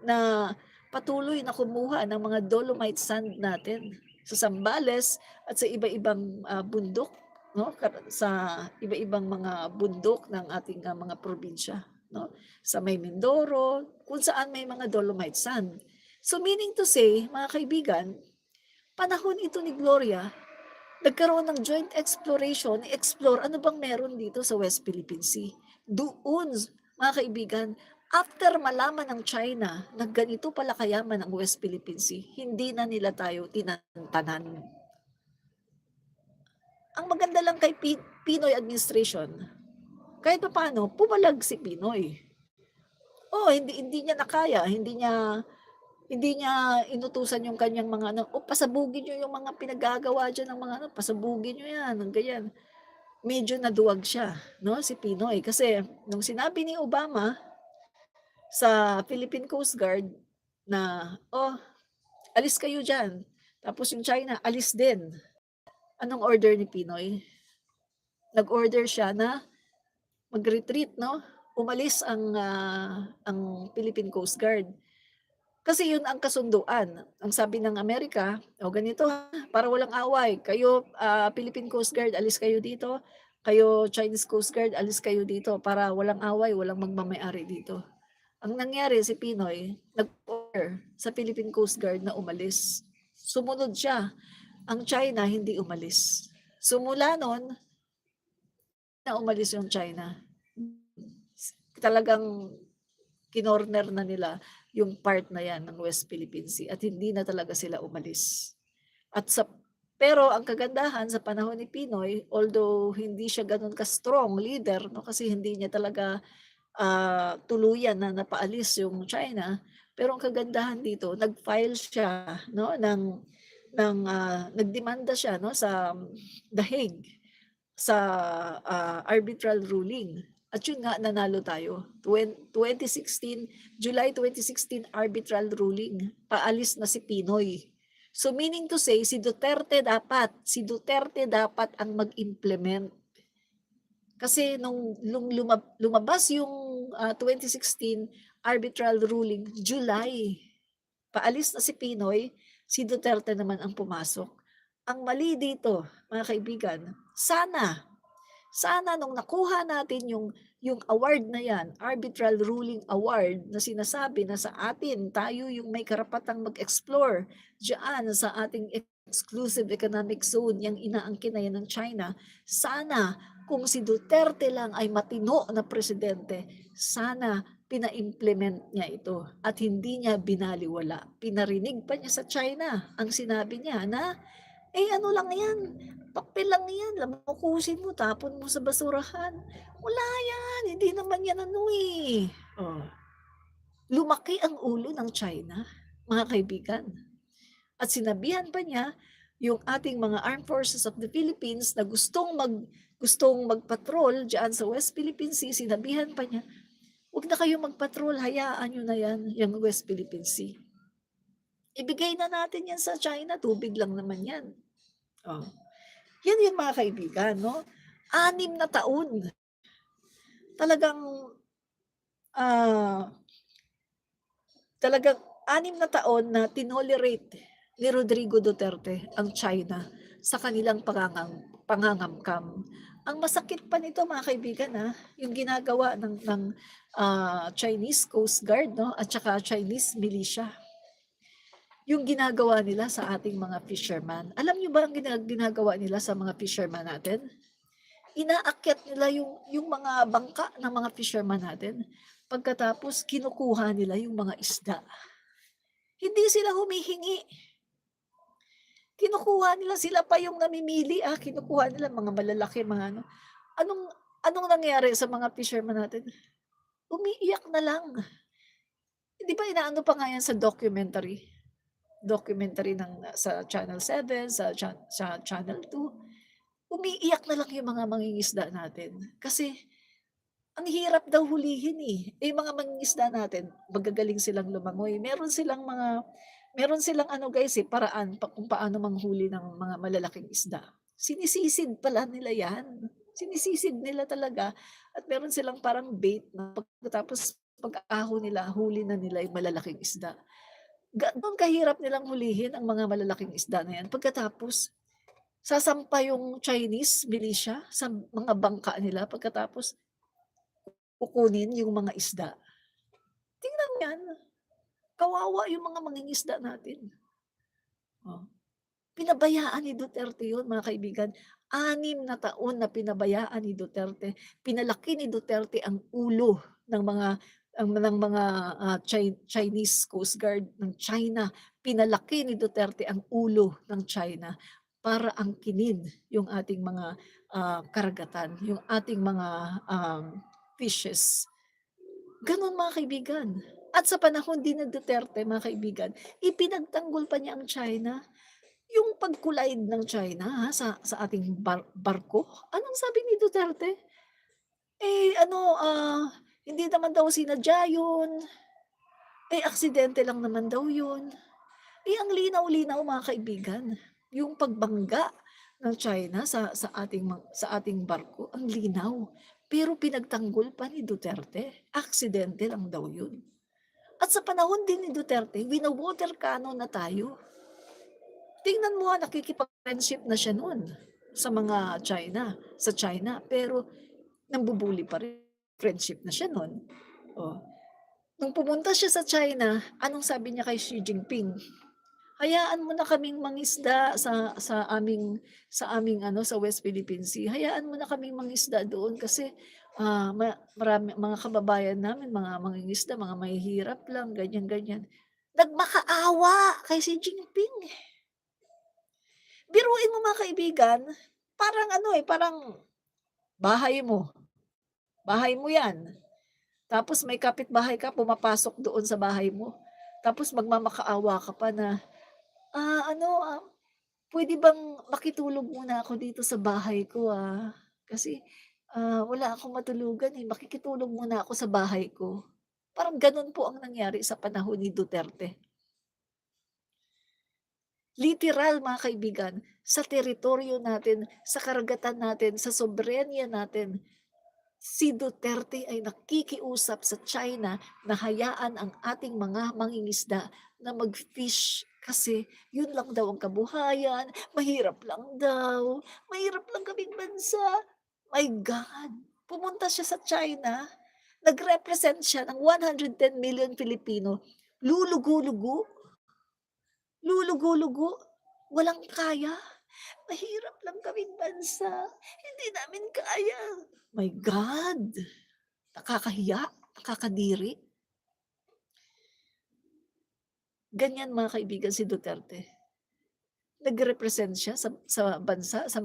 na patuloy na kumuha ng mga Dolomite sand natin sa Zambales at sa iba-ibang, bundok, 'no, sa iba-ibang mga bundok ng ating, mga probinsya, 'no, sa may Mindoro, kung saan may mga Dolomite sand. So meaning to say, mga kaibigan, panahon ito ni Gloria, nagkaroon ng joint exploration, explore ano bang meron dito sa West Philippine Sea. Doon, mga kaibigan, after malaman ng China na ganito pala kayaman ang West Philippine Sea, hindi na nila tayo tinantanan. ang maganda lang kay Pinoy administration, kahit papaano pumalag si Pinoy. Oo, hindi niya nakaya, hindi niya inutusan yung kanyang mga ano, "O pasabugin niyo yung mga pinaggagawa diyan ng mga ano, pasabugin niyo 'yan," ng ganyan. Medyo naduwag siya 'no, si Pinoy. Kasi nung sinabi ni Obama sa Philippine Coast Guard na, "Oh, alis kayo diyan." Tapos yung China, alis din. Anong order ni Pinoy? Nag-order siya na mag-retreat 'no, umalis ang Philippine Coast Guard. Kasi yun ang kasunduan. Ang sabi ng Amerika, "O ganito ha, para walang away, kayo, Philippine Coast Guard alis kayo dito, kayo Chinese Coast Guard alis kayo dito para walang away, walang magmamay-ari dito." Ang nangyari si Pinoy, nag-order sa Philippine Coast Guard na umalis. Sumunod siya, ang China hindi umalis. So mula nun, na umalis yung China. Talagang kinorner na nila yung part na yan ng West Philippine Sea at hindi na talaga sila umalis. Pero ang kagandahan sa panahon ni Pinoy, although hindi siya gano'n ka-strong leader 'no, kasi hindi niya talaga, tuluyan na napaalis yung China, pero ang kagandahan dito nag-file siya 'no nagdemanda siya 'no sa The Hague sa, arbitral ruling. At yun nga nanalo tayo. 2016, July 2016 arbitral ruling, paalis na si Pinoy. So meaning to say si Duterte dapat ang mag-implement. Kasi nung lumabas yung, 2016 arbitral ruling, July, paalis na si Pinoy, si Duterte naman ang pumasok. Ang mali dito mga kaibigan, sana nung nakuha natin yung award na yan, arbitral ruling award na sinasabi na sa atin, tayo yung may karapatang mag-explore diyan sa ating exclusive economic zone, yang inaangkin na yan ng China. Sana kung si Duterte lang ay matino na presidente, sana pina-implement niya ito at hindi niya binaliwala. Pinarinig pa niya sa China ang sinabi niya na, ano lang yan, papel lang yan, lamukusin mo, tapon mo sa basurahan. Wala yan, hindi naman yan Oh. Lumaki ang ulo ng China, mga kaibigan. At sinabihan pa niya yung ating mga Armed Forces of the Philippines na gustong magpatrol diyan sa West Philippine Sea, sinabihan pa niya, "Huwag na kayo magpatrol, hayaan niyo na yan, yung West Philippine Sea. Ibigay na natin yan sa China, tubig lang naman yan." Oh. Yan yung mga kaibigan, no? 6 na taon. Talagang, talagang 6 na taon na tinolerate ni Rodrigo Duterte ang China sa kanilang pangangamkam. Ang masakit pa nito mga kaibigan yung ginagawa ng Chinese Coast Guard 'no, at saka Chinese militia. Yung ginagawa nila sa ating mga fisherman. Alam niyo ba ang ginagawa nila sa mga fisherman natin? Inaakyat nila yung mga bangka ng mga fisherman natin. Pagkatapos kinukuha nila yung mga isda. Hindi sila humihingi. Kinukuha nila, sila pa yung namimili, kinukuha nila mga malalaki, mga ano. Anong nangyari sa mga fisherman natin? Umiiyak na lang. Hindi ba inaano pa nga yan sa documentary sa Channel 7, sa Channel 2. Umiiyak na lang yung mga mangingisda natin. Kasi ang hirap daw hulihin yung mga mangingisda natin, magagaling silang lumangoy. Meron silang paraan kung paano manghuli ng mga malalaking isda. Sinisisid pala nila yan. Sinisisid nila talaga. At meron silang parang bait na pagkatapos pag-aho nila, huli na nila yung malalaking isda. Gano'n kahirap nilang hulihin ang mga malalaking isda na yan. Pagkatapos, sasampa yung Chinese militia sa mga bangka nila. Pagkatapos, kukunin yung mga isda. Tingnan yan. Kawawa yung mga mangingisda natin. Pinabayaan ni Duterte yun, mga kaibigan. 6 na taon na pinabayaan ni Duterte. Pinalaki ni Duterte ang ulo ng mga Chinese Coast Guard ng China. Pinalaki ni Duterte ang ulo ng China para angkinin yung ating mga karagatan, yung ating mga fishes. Gano'n mga kaibigan. At sa panahon din ng Duterte mga kaibigan, ipinagtanggol pa niya ang China. Yung pag-collide ng China sa ating barko, anong sabi ni Duterte? Hindi naman daw sinadya yun, aksidente lang naman daw yun. Ang linaw-linaw mga kaibigan, yung pagbangga ng China sa ating barko, ang linaw. Pero pinagtanggol pa ni Duterte, aksidente lang daw yun. At sa panahon din ni Duterte, wino-water cannon na tayo. Tingnan mo nakikipag-friendship na siya noon sa China, pero nambubuli pa rin, friendship na siya noon. Oh, nung pumunta siya sa China, anong sabi niya kay Xi Jinping? Hayaan mo na kaming mangisda sa West Philippine Sea. Hayaan mo na kaming mangisda doon kasi marami mga kababayan namin, mga mangingisda, mga mahihirap lang, ganyan-ganyan. Nagmakaawa kay Xi Jinping. Biruin mo mga kaibigan, parang bahay mo. Bahay mo 'yan. Tapos may kapitbahay ka pumapasok doon sa bahay mo. Tapos magmamakaawa ka pa na, "Ah, ano, ah, puwede bang makitulog muna ako dito sa bahay ko, Kasi, wala akong matulugan, makikitulog muna ako sa bahay ko." Parang gano'n po ang nangyari sa panahon ni Duterte. Literal mga kaibigan, sa teritoryo natin, sa karagatan natin, sa soberenya natin, si Duterte ay nakikiusap sa China na hayaan ang ating mga mangingisda na mag-fish kasi yun lang daw ang kabuhayan, mahirap lang kaming bansa. My God! Pumunta siya sa China, nag-represent siya ng 110 million Filipino, lulugo-lugo, lulugo-lugo, walang kaya. Mahirap lang kaming bansa, hindi namin kaya. My God! Nakakahiya, nakakadiri. Ganyan mga kaibigan si Duterte. Nagre-represent siya sa bansa, sa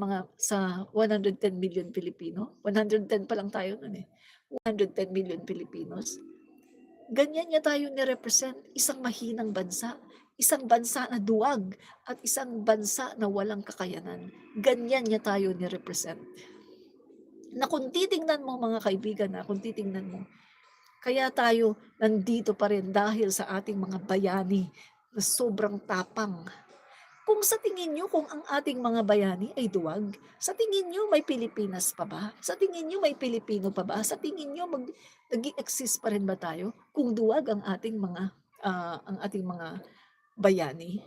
110 million Pilipino. 110 pa lang tayo nun, 110 million Filipinos. Ganyan niya tayo ni-represent, isang mahinang bansa, isang bansa na duwag, at isang bansa na walang kakayanan. Ganyan niya tayo ni-represent. Na kung titingnan mo mga kaibigan, kung titingnan mo, kaya tayo nandito pa rin dahil sa ating mga bayani na sobrang tapang. Kung sa tingin niyo kung ang ating mga bayani ay duwag, sa tingin niyo may Pilipinas pa ba? Sa tingin niyo may Pilipino pa ba? Sa tingin niyo nag-i-exist pa rin ba tayo kung duwag ang ating mga bayani?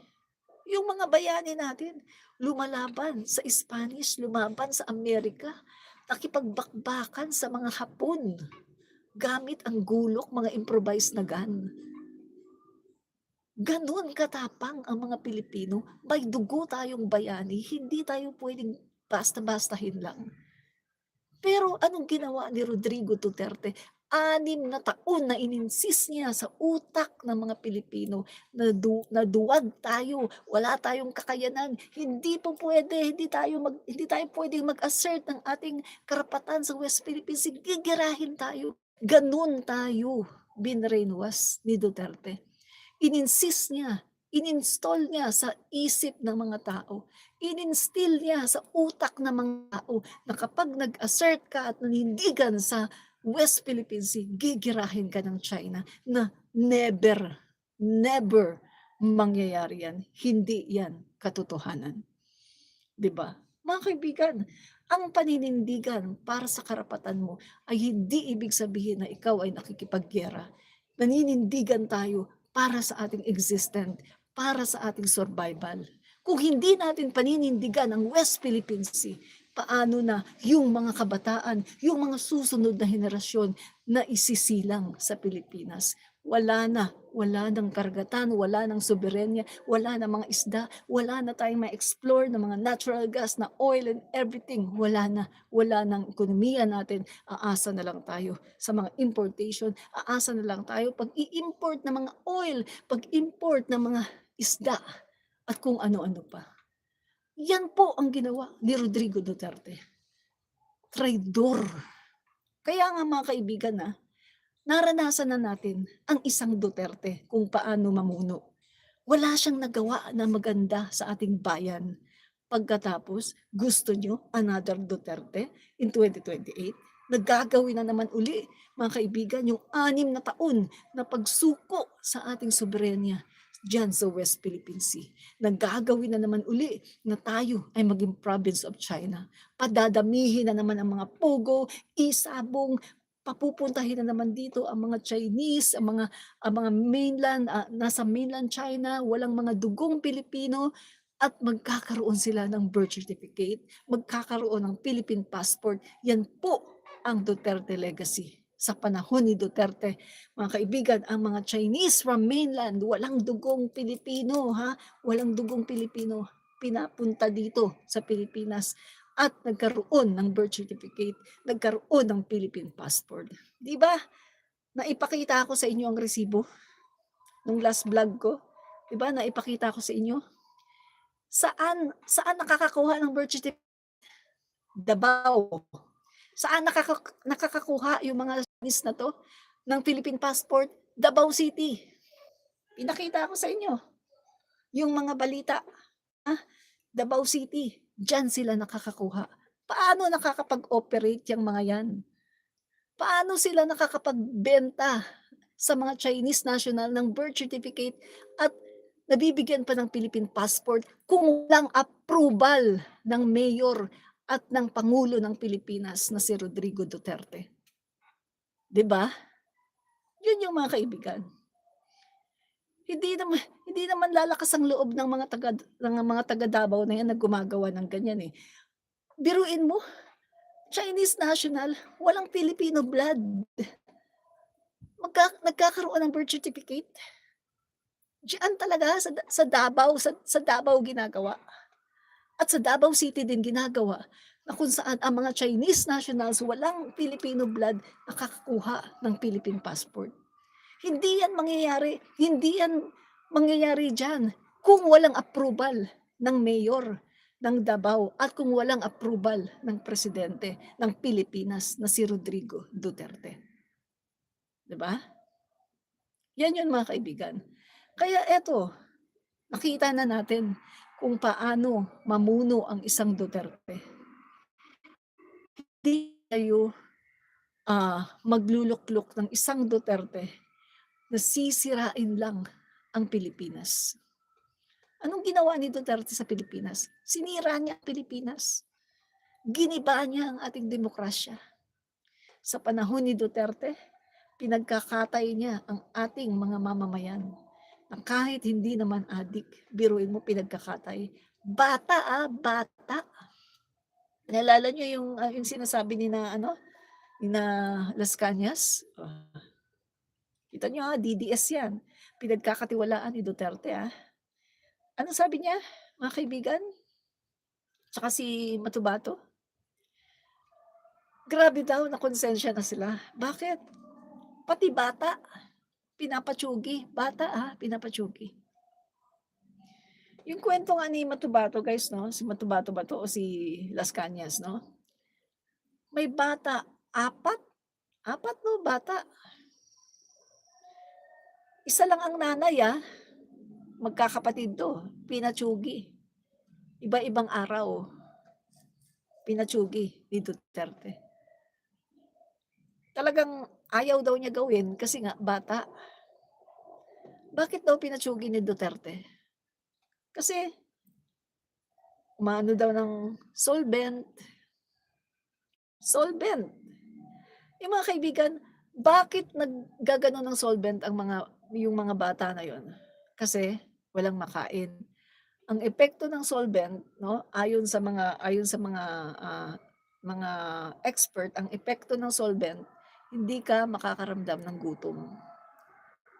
Yung mga bayani natin, lumalaban sa Spanish, lumaban sa Amerika, nakipagbakbakan sa mga Hapon, gamit ang gulok, mga improvised na gun. Gano'n katapang ang mga Pilipino, may dugo tayong bayani, hindi tayo pwedeng basta-bastahin lang. Pero anong ginawa ni Rodrigo Duterte? 6 na taon na in-insist niya sa utak ng mga Pilipino na duwag tayo, wala tayong kakayanan, hindi puwede, hindi tayo puwedeng mag-assert ng ating karapatan sa West Philippine Sea, gigirahin tayo. Gano'n tayo binrainwash ni Duterte. In-insist niya, in-install niya sa isip ng mga tao, in-instill niya sa utak ng mga tao na kapag nag-assert ka at nanindigan sa West Philippine Sea, gigirahin ka ng China na never, never mangyayari yan. Hindi yan katotohanan. 'Di ba? Mga kaibigan, ang paninindigan para sa karapatan mo ay hindi ibig sabihin na ikaw ay nakikipaggiyera. Naninindigan tayo para sa ating existence, para sa ating survival. Kung hindi natin paninindigan ang West Philippine Sea, paano na yung mga kabataan, yung mga susunod na henerasyon na isisilang sa Pilipinas? Wala ng karagatan, wala ng soberenya, wala ng mga isda, wala na tayong ma-explore ng mga natural gas na oil and everything. Wala ng ekonomiya natin. Aasa na lang tayo sa mga importation, aasa na lang tayo pag i-import ng mga oil, pag-import ng mga isda, at kung ano-ano pa. Yan po ang ginawa ni Rodrigo Duterte. Traidor. Kaya nga mga kaibigan naranasan na natin ang isang Duterte kung paano mamuno. Wala siyang nagawa na maganda sa ating bayan. Pagkatapos, gusto nyo another Duterte in 2028? Nagagawin na naman uli, mga kaibigan, yung 6 na taon na pagsuko sa ating soberenya dyan sa West Philippine Sea. Nagagawin na naman uli na tayo ay maging province of China. Padadamihin na naman ang mga pogo, isabong, papupuntahin na naman dito ang mga Chinese, ang mga mainland, nasa mainland China, walang mga dugong Pilipino, at magkakaroon sila ng birth certificate, magkakaroon ng Philippine passport. Yan po ang Duterte legacy. Sa panahon ni Duterte, mga kaibigan, ang mga Chinese from mainland, walang dugong Pilipino, walang dugong Pilipino, pinapunta dito sa Pilipinas at nagkaroon ng birth certificate, nagkaroon ng Philippine passport. Di ba? Naipakita ko sa inyo ang resibo nung last vlog ko. Di ba? Naipakita ko sa inyo. Saan nakakakuha ng birth certificate? Davao. Saan nakakakuha yung mga Chinese na to ng Philippine passport? Davao City. Pinakita ko sa inyo. Yung mga balita. Davao City. Diyan sila nakakakuha. Paano nakakapag-operate yung mga yan? Paano sila nakakapagbenta sa mga Chinese national ng birth certificate at nabibigyan pa ng Philippine passport kung walang approval ng mayor at ng Pangulo ng Pilipinas na si Rodrigo Duterte? 'Di ba? Yun yung mga kaibigan. Hindi naman lalakas ang loob ng mga taga Davao na yan na gumagawa ng ganyan eh. Biruin mo, Chinese national, walang Filipino blood. Nagkakaroon ng birth certificate. Diyan talaga sa Davao, sa Davao ginagawa. At sa Davao City din ginagawa na kung saan ang mga Chinese nationals walang Filipino blood nakakakuha ng Philippine passport. Hindi yan mangyayari dyan kung walang approval ng mayor ng Davao at kung walang approval ng presidente ng Pilipinas na si Rodrigo Duterte. 'Di ba? Yan yun mga kaibigan. Kaya eto, nakita na natin kung paano mamuno ang isang Duterte. Hindi tayo magluluklok ng isang Duterte na sisirain lang ang Pilipinas. Anong ginawa ni Duterte sa Pilipinas? Sinira niya ang Pilipinas. Giniba niya ang ating demokrasya. Sa panahon ni Duterte, pinagkakatay niya ang ating mga mamamayan. Na kahit hindi naman adik, biruin mo pinagkakatay. Bata. Naalala niyo yung sinasabi ni na Las Cañas? Kita niyo DDS yan. Pinagkakatiwalaan ni Duterte Ano sabi niya, mga kaibigan? Tsaka si Matubato? Grabe daw na konsensya na sila. Bakit? Pati bata, pinapatsugi. Bata pinapatsugi. Yung kwento nga ni Matubato guys, no? Si Matubato ba to o si Las Cañas, no? May bata, 4 no, bata. Isa lang ang nanay magkakapatid to, pinatsugi. Iba-ibang araw, pinatsugi ni Duterte. Talagang ayaw daw niya gawin kasi nga bata. Bakit daw pinatsugi ni Duterte? Kasi umano daw ng solvent. Yung mga kaibigan, bakit naggagano ng solvent yung mga bata na yon? Kasi walang makain. Ang epekto ng solvent, no, ayon sa mga expert, ang epekto ng solvent, hindi ka makakaramdam ng gutom.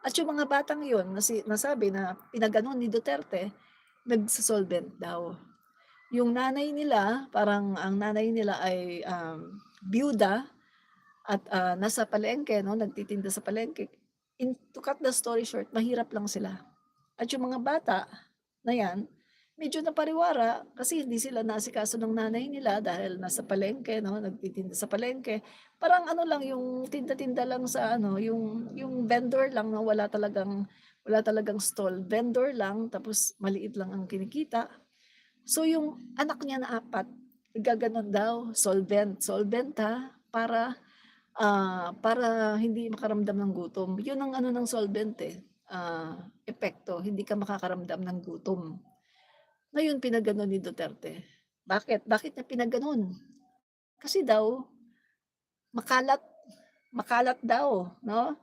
At yung mga batang yon, nasabi na pinaganon ni Duterte, nagsasolvent daw. Yung nanay nila, parang ang nanay nila ay byuda at nasa palengke, no, nagtitinda sa palengke. To cut the story short, mahirap lang sila. At yung mga bata na yan, medyo napariwara kasi hindi sila naasikaso ng nanay nila dahil nasa palengke 'no, nagtitinda sa palengke. Parang ano lang yung tinda-tinda lang sa ano, yung vendor lang na wala talagang stall, vendor lang tapos maliit lang ang kinikita. So yung anak niya na 4, gaganon daw, solvent, solvent ha, para hindi makaramdam ng gutom. Yun ang ano ng solvent, eh, epekto, hindi ka makakaramdam ng gutom. Ngayon pinagganon ni Duterte. Bakit? Bakit niya pinagganon? Kasi daw makalat, makalat daw, 'no?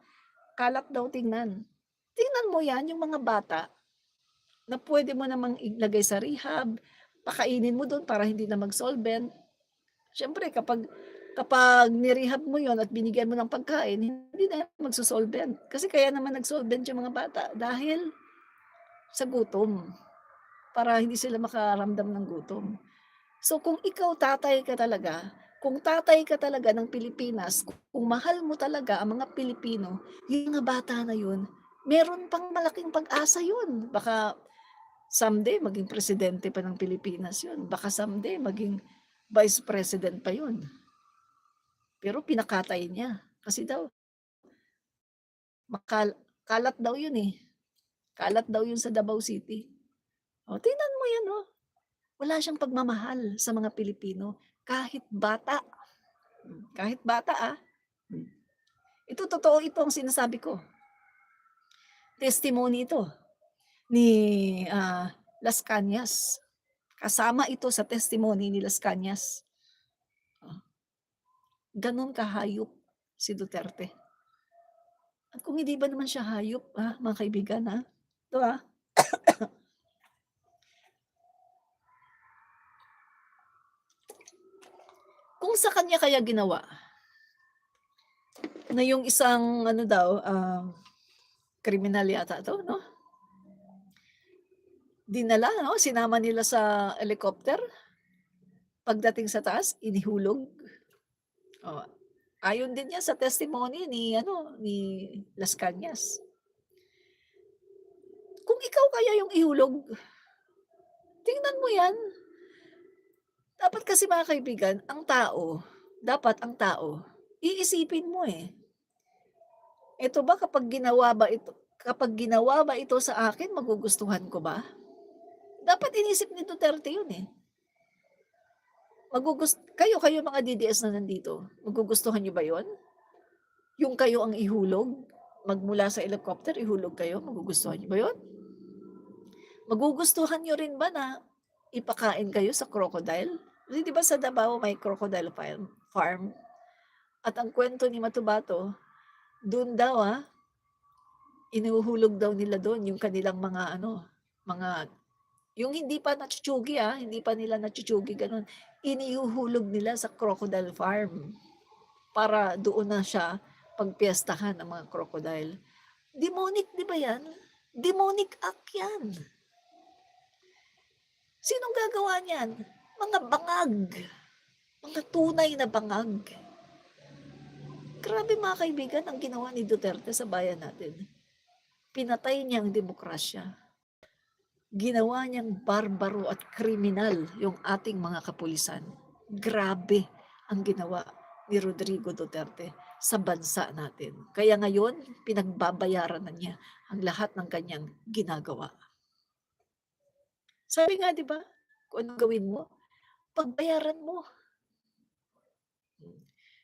Kalat daw tingnan. Tingnan mo 'yan, yung mga bata na puwede mo namang ilagay sa rehab, pakainin mo dun para hindi na mag-solvent. Siyempre kapag ni-rehab mo yon at binigyan mo ng pagkain, hindi na yan magso-solvent. Kasi kaya naman nag-solvent yung mga bata dahil sa gutom, para hindi sila makaramdam ng gutom. So kung ikaw kung tatay ka talaga ng Pilipinas, kung mahal mo talaga ang mga Pilipino, yung mga bata na yun, meron pang malaking pag-asa yun. Baka someday maging presidente pa ng Pilipinas yun. Baka someday maging vice president pa yun. Pero pinakatay niya. Kasi daw, kalat daw yun eh. Kalat daw yun sa Davao City. O, tingnan mo yan, oh. Wala siyang pagmamahal sa mga Pilipino. Kahit bata. Kahit bata, ah. Ito, totoo ito ang sinasabi ko. Testimony ito ni Las Cañas. Kasama ito sa testimony ni Las Cañas. Ganon kahayop si Duterte. At kung hindi ba naman siya hayop, mga kaibigan, ito kung sa kanya kaya ginawa, na yung isang ano daw, kriminal yata 'to, 'no? Dinala 'no, sinama nila sa helicopter. Pagdating sa taas, inihulog. Oh, ayon din yan sa testimony ni Las Cañas. Kung ikaw kaya yung ihulog, tingnan mo yan. Dapat kasi mga kaibigan, dapat ang tao, iisipin mo eh. Ito ba kapag ginawa ba ito sa akin, magugustuhan ko ba? Dapat inisip ni Duterte yun eh. Kayo mga DDS na nandito, magugustuhan niyo ba yon? Yung kayo ang ihulog, magmula sa helicopter, ihulog kayo, magugustuhan niyo ba yon? Magugustuhan niyo rin ba na ipakain kayo sa crocodile? Kasi 'di ba sa Davao may crocodile farm? At ang kwento ni Matubato, doon daw inuhulog daw nila doon yung kanilang mga yung hindi pa natsuchugi hindi pa nila natsuchugi gano'n. Inihuhulog nila sa crocodile farm para doon na siya pagpiyestahan ng mga crocodile. Demonic 'di ba 'yan? Demonic act 'yan. Sinong gagawa niyan? Mga bangag. Mga tunay na bangag. Grabe mga kaibigan ang ginawa ni Duterte sa bayan natin. Pinatay niya ang demokrasya. Ginawa niyang barbaro at kriminal yung ating mga kapulisan. Grabe ang ginawa ni Rodrigo Duterte sa bansa natin. Kaya ngayon, pinagbabayaran na niya ang lahat ng kanyang ginagawa. Sabi nga, di ba, kung anong gawin mo, pagbayaran mo.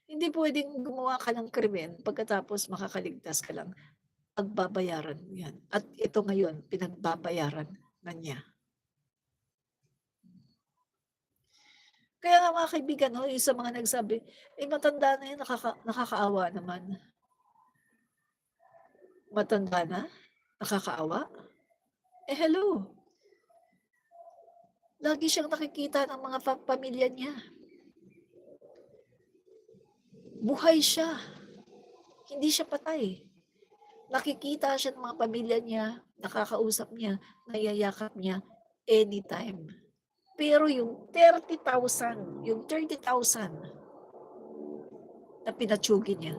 Hindi pwedeng gumawa ka ng krimen pagkatapos makakaligtas ka lang. Pagbabayaran mo yan. At ito ngayon, pinagbabayaran na niya. Kaya nga mga kaibigan, yung sa mga nagsabi, matanda na yan, nakakaawa naman. Matanda na? Nakakaawa? Hello. Lagi siyang nakikita ng mga pamilya niya. Buhay siya. Hindi siya patay. Nakikita siya ng mga pamilya niya, nakakausap niya, nayayakap niya anytime. Pero yung 30,000 na pinatsugi niya,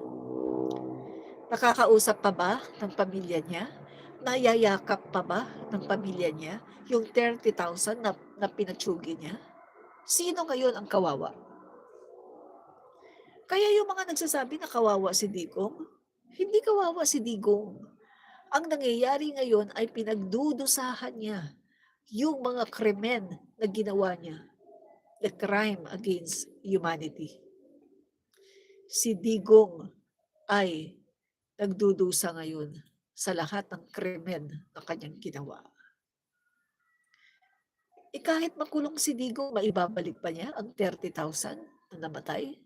nakakausap pa ba ng pamilya niya? nayayakap pa ba ng pamilya niya yung 30,000 na pinatsugi niya? Sino ngayon ang kawawa? Kaya yung mga nagsasabi na kawawa si Digong, hindi kawawa si Digong. Ang nangyayari ngayon ay pinagdudusahan niya yung mga krimen na ginawa niya, the crime against humanity. Si Digong ay nagdudusa ngayon sa lahat ng krimen na kanyang ginawa. Kahit makulong si Digong, maibabalik pa niya ang 30,000 na namatay?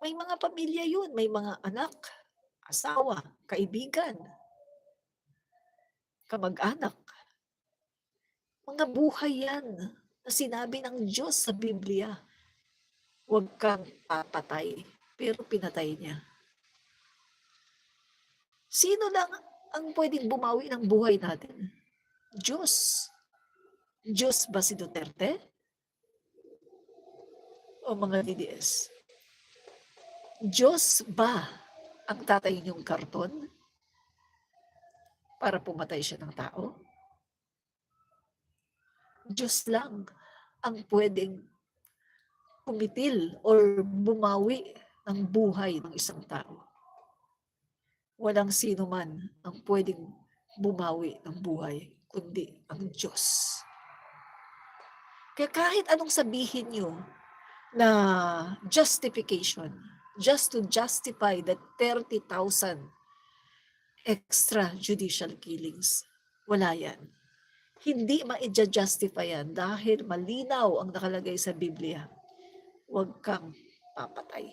May mga pamilya yun, may mga anak, asawa, kaibigan, kamag-anak. Mga buhay yan na sinabi ng Diyos sa Biblia. Huwag kang papatay, pero pinatay niya. Sino lang ang pwedeng bumawi ng buhay natin? Diyos. Diyos ba si Duterte? O mga DDS? Diyos ba ang tatay niyong karton para pumatay siya ng tao? Diyos lang ang pwedeng kumitil or bumawi ng buhay ng isang tao. Walang sino man ang pwedeng bumawi ng buhay, kundi ang Diyos. Kaya kahit anong sabihin niyo na justification, just to justify the 30,000 extrajudicial killings, wala yan. Hindi ma-justify yan dahil malinaw ang nakalagay sa Biblia. Huwag kang papatay.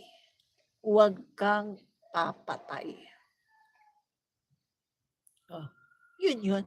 Huwag kang papatay. Oh, yun.